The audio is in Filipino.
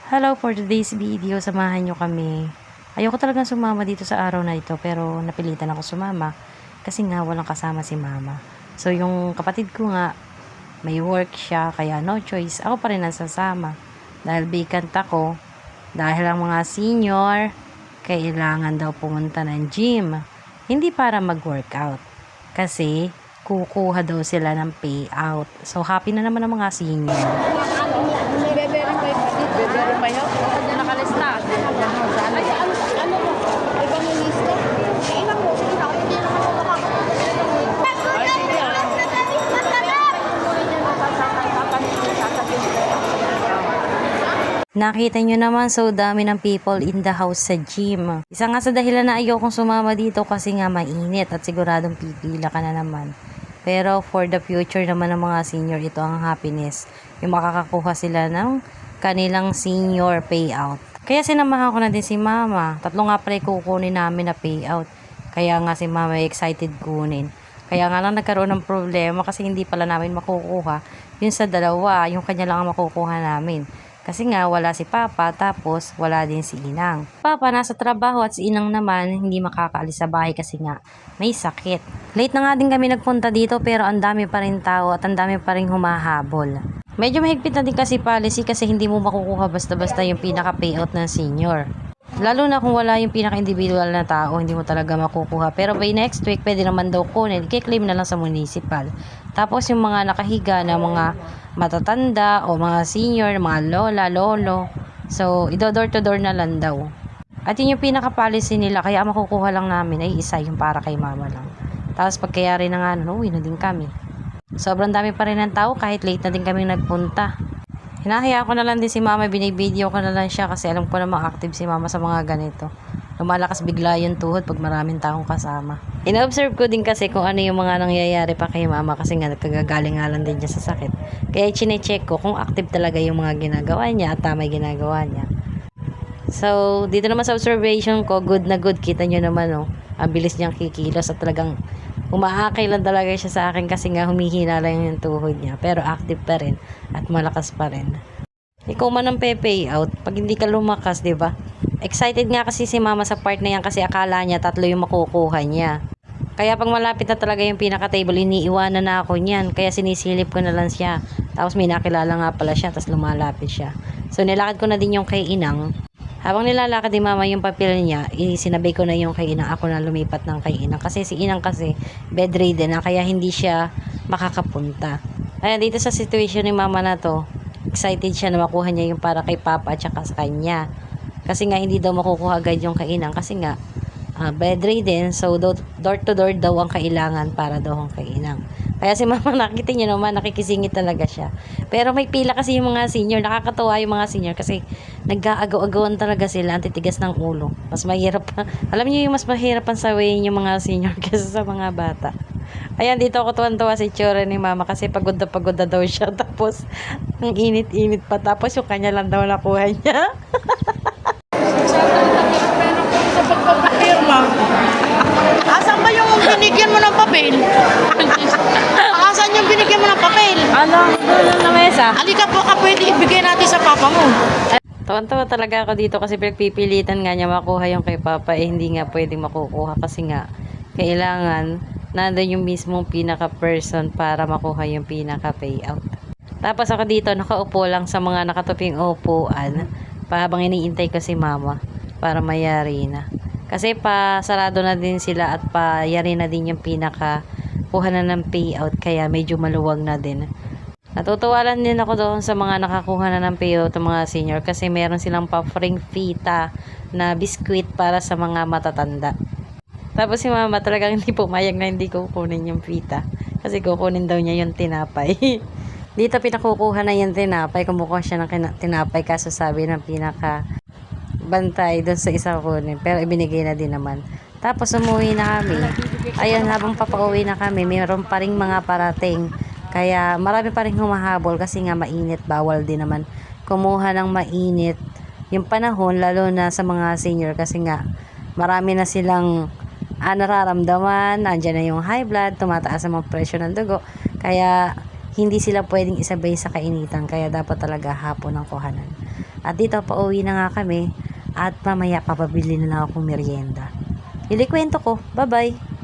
Hello, for today's video, samahan nyo kami. Ayoko talagang sumama dito sa araw na ito, pero napilitan ako sumama kasi nga walang kasama si mama. So, yung kapatid ko nga, may work siya, kaya no choice, ako pa rin ang sasama. Dahil vacant ako, dahil ang mga senior, kailangan daw pumunta ng gym. Hindi para mag-workout. Kasi, kukuha daw sila ng payout. So, happy na naman ang mga senior. Nakalista. Ay, ano mo? Ibang yung lista? Ilang mo? Sige na, hindi naman ako makakapagod. Nakita nyo naman, so dami ng people in the house sa gym. Isa nga sa dahilan na ayokong sumama dito kasi nga mainit at siguradong pipila ka na naman. Pero for the future naman ng mga senior, ito ang happiness. Yung makakakuha sila ng kanilang senior payout. Kaya sinamahan ko na din si mama. 3 nga pala kukunin namin na payout. Kaya nga si mama excited kunin. Kaya nga lang nagkaroon ng problema kasi hindi pala namin makukuha. Yun sa dalawa, yung kanya lang ang makukuha namin. Kasi nga wala si Papa, tapos wala din si Inang. Papa nasa trabaho at si Inang naman hindi makakaalis sa bahay kasi nga may sakit. Late na nga din kami nagpunta dito pero ang dami pa rin tao at ang dami pa rin humahabol. Medyo mahigpit na din kasi policy kasi hindi mo makukuha basta-basta yung pinaka-payout ng senior. Lalo na kung wala yung pinaka-individual na tao, hindi mo talaga makukuha. Pero by next week, pwede naman daw kunin. I-claim na lang sa municipal. Tapos yung mga nakahiga na mga matatanda o mga senior, mga lola, lolo. So, door to door na lang daw. At yun yung pinaka-policy nila. Kaya makukuha lang namin ay isa yung para kay mama lang. Tapos pagkayari na nga, uwi na din kami. Sobrang dami pa rin ng tao kahit late na din kami nagpunta. Hinahiya ko na lang din si mama, binibideo ko na lang siya kasi alam ko namang active si mama sa mga ganito. Lumalakas bigla yung tuhod pag maraming taong kasama. Ina-observe ko din kasi kung ano yung mga nangyayari pa kay mama kasi nga nagkagagaling nga lang din niya sa sakit. Kaya chine-check ko kung active talaga yung mga ginagawa niya at tama yung ginagawa niya. So, dito naman sa observation ko, good na good. Kita nyo naman, oh, ang bilis niyang kikilos at talagang umaakay lang talaga siya sa akin kasi nga humihina lang yung tuhod niya. Pero active pa rin at malakas pa rin. Ikaw man ang payout pag hindi ka lumakas, di ba? Excited nga kasi si mama sa part na yan kasi akala niya 3 yung makukuha niya. Kaya pag malapit na talaga yung pinaka-table, iniiwanan na ako niyan. Kaya sinisilip ko na lang siya. Tapos may nakilala nga pala siya, tapos lumalapit siya. So nilakad ko na din yung kay Inang. Habang nilalakad ni mama yung papel niya, sinabay ko na yung kay Inang. Ako na lumipat ng kay Inang. Kasi si Inang kasi bedridden na kaya hindi siya makakapunta. Ayan, dito sa situation ni mama na to, excited siya na makuha niya yung para kay Papa at saka sa kanya. Kasi nga hindi daw makukuha agad yung kay Inang kasi nga bedridden. So door to door daw ang kailangan para daw ang kay Inang. Kaya si mama, nakita niyo naman, nakikisingit talaga siya. Pero may pila kasi yung mga senior. Nakakatawa yung mga senior kasi nag-aagaw-agawan talaga sila. Ang titigas ng ulo. Mas mahirap pa. Alam niyo yung mas mahirap ang sawayin yung mga senior kaysa sa mga bata. Ayan, dito ako tuwan-tuwa si tsura ni mama kasi pagod na daw siya. Tapos, ang init-init pa. Tapos yung kanya lang daw nakuha niya. Sa pagpapapirma. Asan ba yung binigyan mo ng papel? Asan yung binigyan mo ng papel? Ano? Doon na mesa. Alika po ka, pwede ibigay natin sa papa mo. Tawan-tawa talaga ako dito kasi pinagpipilitan nga niya makuha yung kay Papa hindi nga pwedeng makukuha kasi nga kailangan nandun yung mismong pinaka-person para makuha yung pinaka-payout. Tapos ako dito nakaupo lang sa mga nakatuping upuan habang iniintay ko si mama para mayari na. Kasi sarado na din sila at yari na din yung pinaka-kuha na ng payout kaya medyo maluwag na din. Natutuwa lang din ako doon sa mga nakakuha na ng payout ng mga senior kasi meron silang pa-free fita na biskwit para sa mga matatanda. Tapos si mama talagang hindi pumayag na hindi kukunin yung fita kasi kukunin daw niya yung tinapay. Dito pinakukuha na yung tinapay, kumukuha siya ng tinapay kaso sabi ng pinaka bantay doon sa isa kunin pero ibinigay na din naman. Tapos umuwi na kami. Ayun, habang papauwi na kami, mayroon pa ring mga parating. Kaya marami pa rin humahabol kasi nga mainit, bawal din naman kumuha ng mainit yung panahon lalo na sa mga senior kasi nga marami na silang nararamdaman, andyan na yung high blood, tumataas ang mga presyo ng dugo kaya hindi sila pwedeng isabay sa kainitan kaya dapat talaga hapon ang kuhanan. At dito, pauwi na nga kami. At mamaya, papabili na lang akong merienda. Ilikwento ko. Bye-bye!